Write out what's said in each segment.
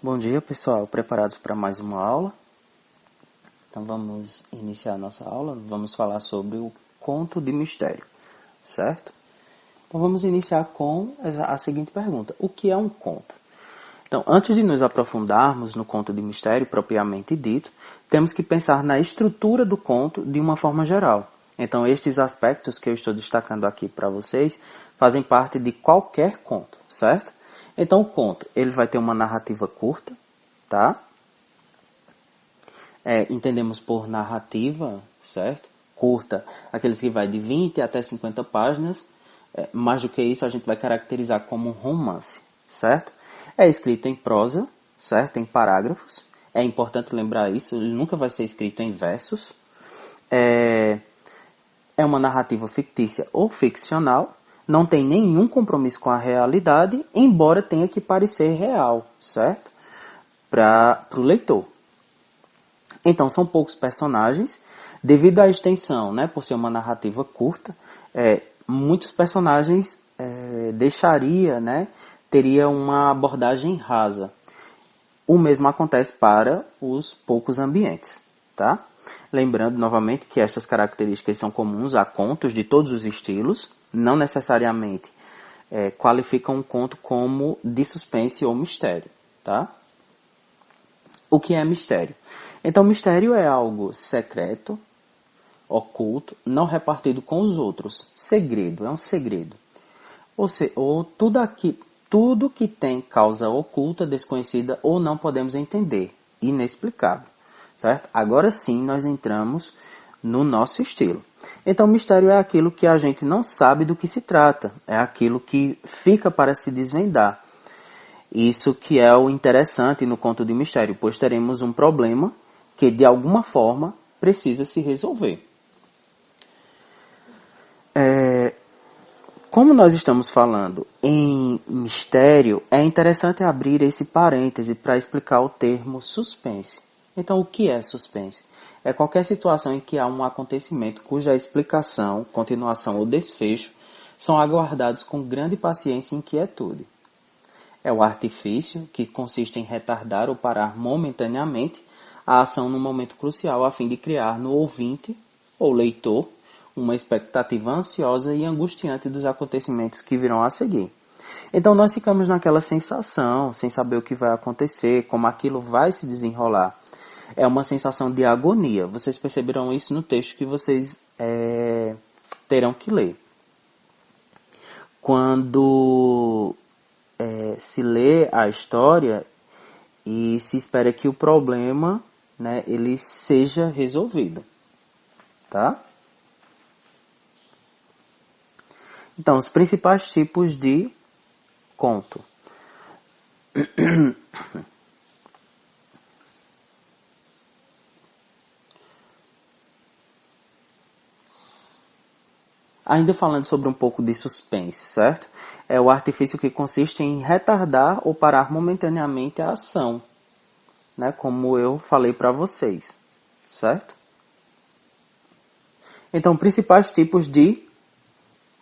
Bom dia, pessoal. Preparados para mais uma aula? Então vamos iniciar a nossa aula. Vamos falar sobre o conto de mistério, certo? Então vamos iniciar com a seguinte pergunta: o que é um conto? Então, antes de nos aprofundarmos no conto de mistério propriamente dito, temos que pensar na estrutura do conto de uma forma geral. Então, estes aspectos que eu estou destacando aqui para vocês fazem parte de qualquer conto, certo? Então, o conto, ele vai ter uma narrativa curta, tá? Entendemos por narrativa, certo? Curta, aqueles que vai de 20 até 50 páginas. Mais do que isso, a gente vai caracterizar como um romance, certo? É escrito em prosa, certo? Em parágrafos. É importante lembrar isso, ele nunca vai ser escrito em versos. É uma narrativa fictícia ou ficcional, não tem nenhum compromisso com a realidade, embora tenha que parecer real, certo? Para o leitor. Então, são poucos personagens, devido à extensão, né, por ser uma narrativa curta, muitos personagens teria uma abordagem rasa. O mesmo acontece para os poucos ambientes, tá? Lembrando novamente que estas características são comuns a contos de todos os estilos, não necessariamente qualificam um conto como de suspense ou mistério, tá? O que é mistério? Então, mistério é algo secreto, oculto, não repartido com os outros. Segredo, é um segredo. Ou tudo que tem causa oculta, desconhecida ou não podemos entender. Inexplicável. Certo? Agora sim nós entramos no nosso estilo. Então, mistério é aquilo que a gente não sabe do que se trata. É aquilo que fica para se desvendar. Isso que é o interessante no conto de mistério, pois teremos um problema que de alguma forma precisa se resolver. Como nós estamos falando em mistério, é interessante abrir esse parêntese para explicar o termo suspense. Então, o que é suspense? É qualquer situação em que há um acontecimento cuja explicação, continuação ou desfecho são aguardados com grande paciência e inquietude. É o artifício que consiste em retardar ou parar momentaneamente a ação num momento crucial a fim de criar no ouvinte ou leitor uma expectativa ansiosa e angustiante dos acontecimentos que virão a seguir. Então nós ficamos naquela sensação, sem saber o que vai acontecer, como aquilo vai se desenrolar. É uma sensação de agonia. Vocês perceberão isso no texto que vocês terão que ler. Quando se lê a história e se espera que o problema, né, ele seja resolvido, tá? Então, os principais tipos de conto. Ainda falando sobre um pouco de suspense, certo? É o artifício que consiste em retardar ou parar momentaneamente a ação, né? Como eu falei para vocês, certo? Então, principais tipos de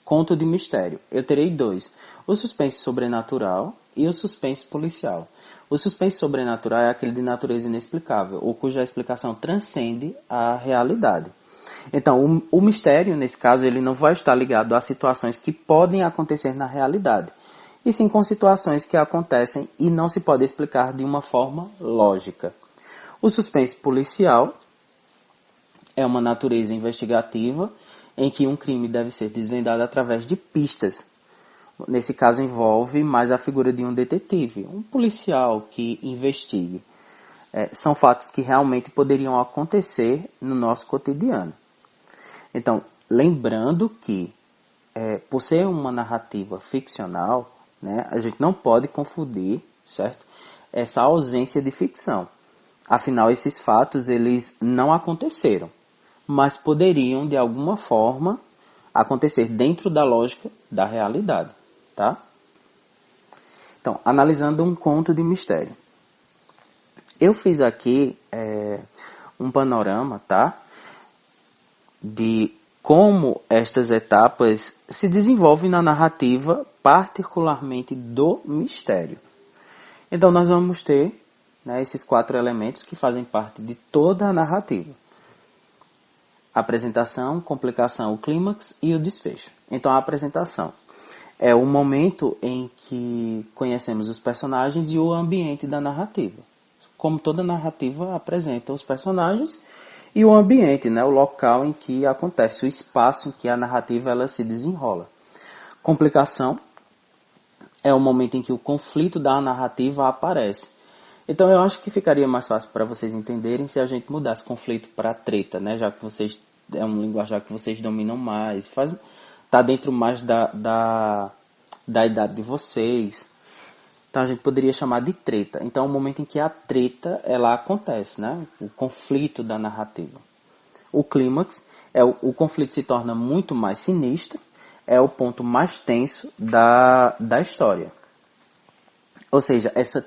conto de mistério. Eu terei dois: o suspense sobrenatural e o suspense policial. O suspense sobrenatural é aquele de natureza inexplicável, ou cuja explicação transcende a realidade. Então, o mistério, nesse caso, ele não vai estar ligado a situações que podem acontecer na realidade, e sim com situações que acontecem e não se pode explicar de uma forma lógica. O suspense policial é uma natureza investigativa em que um crime deve ser desvendado através de pistas. Nesse caso, envolve mais a figura de um detetive, um policial que investigue. São fatos que realmente poderiam acontecer no nosso cotidiano. Então, lembrando que, por ser uma narrativa ficcional, né, a gente não pode confundir, certo, essa ausência de ficção. Afinal, esses fatos eles não aconteceram, mas poderiam, de alguma forma, acontecer dentro da lógica da realidade, tá? Então, analisando um conto de mistério. Eu fiz aqui um panorama, tá? De como estas etapas se desenvolvem na narrativa, particularmente do mistério. Então, nós vamos ter né, esses 4 elementos que fazem parte de toda a narrativa. A apresentação, complicação, o clímax e o desfecho. Então, a apresentação é o momento em que conhecemos os personagens e o ambiente da narrativa. Como toda narrativa apresenta os personagens e o ambiente, né, o local em que acontece, o espaço em que a narrativa ela se desenrola. Complicação é o momento em que o conflito da narrativa aparece. Então eu acho que ficaria mais fácil para vocês entenderem se a gente mudasse conflito para treta, né? Já que vocês é um linguajar que vocês dominam mais, tá dentro mais da idade de vocês. Então a gente poderia chamar de treta. Então é o momento em que a treta ela acontece, né? O conflito da narrativa. O clímax é o conflito se torna muito mais sinistro, é o ponto mais tenso da história. Ou seja, essa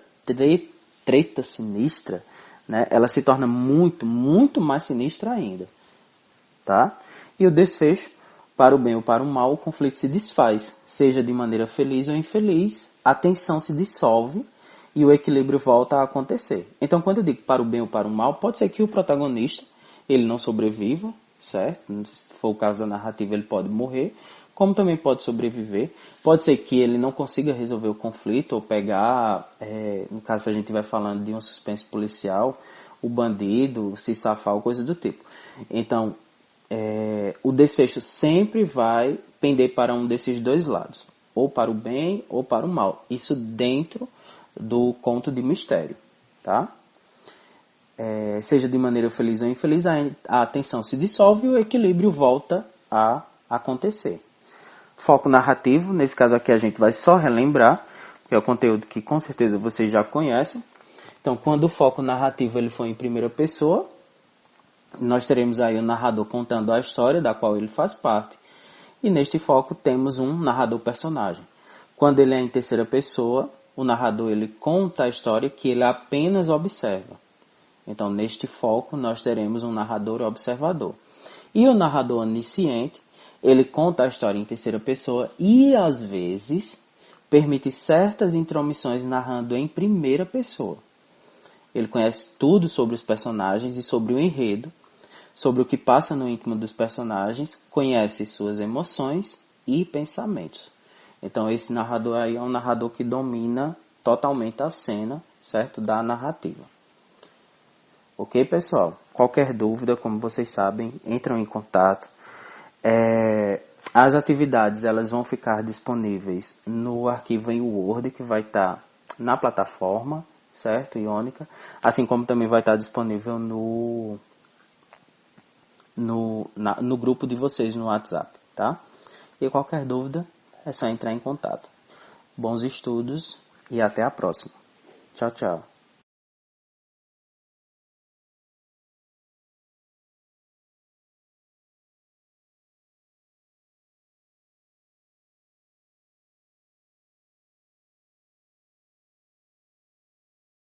treta sinistra, né, ela se torna muito, muito mais sinistra ainda. Tá? E o desfecho, para o bem ou para o mal, o conflito se desfaz, seja de maneira feliz ou infeliz, a tensão se dissolve e o equilíbrio volta a acontecer. Então, quando eu digo para o bem ou para o mal, pode ser que o protagonista ele não sobreviva, certo? Se for o caso da narrativa, ele pode morrer, como também pode sobreviver. Pode ser que ele não consiga resolver o conflito ou pegar, no caso se a gente estiver falando de um suspense policial, o bandido se safar ou coisa do tipo. Então, o desfecho sempre vai pender para um desses dois lados, ou para o bem ou para o mal. Isso dentro do conto de mistério, tá? Seja de maneira feliz ou infeliz, a atenção se dissolve e o equilíbrio volta a acontecer. Foco narrativo, nesse caso aqui a gente vai só relembrar, que é o conteúdo que com certeza vocês já conhecem. Então, quando o foco narrativo ele for em primeira pessoa, nós teremos aí o narrador contando a história da qual ele faz parte. E neste foco temos um narrador personagem. Quando ele é em terceira pessoa, o narrador ele conta a história que ele apenas observa. Então, neste foco, nós teremos um narrador observador. E o narrador onisciente, ele conta a história em terceira pessoa e, às vezes, permite certas intromissões narrando em primeira pessoa. Ele conhece tudo sobre os personagens e sobre o enredo, sobre o que passa no íntimo dos personagens, conhece suas emoções e pensamentos. Então, esse narrador aí é um narrador que domina totalmente a cena, certo? Da narrativa. Ok, pessoal? Qualquer dúvida, como vocês sabem, entram em contato. As atividades elas vão ficar disponíveis no arquivo em Word, que vai estar na plataforma, certo? Iônica. Assim como também vai estar disponível no grupo de vocês no WhatsApp, tá? E qualquer dúvida é só entrar em contato. Bons estudos e até a próxima. Tchau, tchau.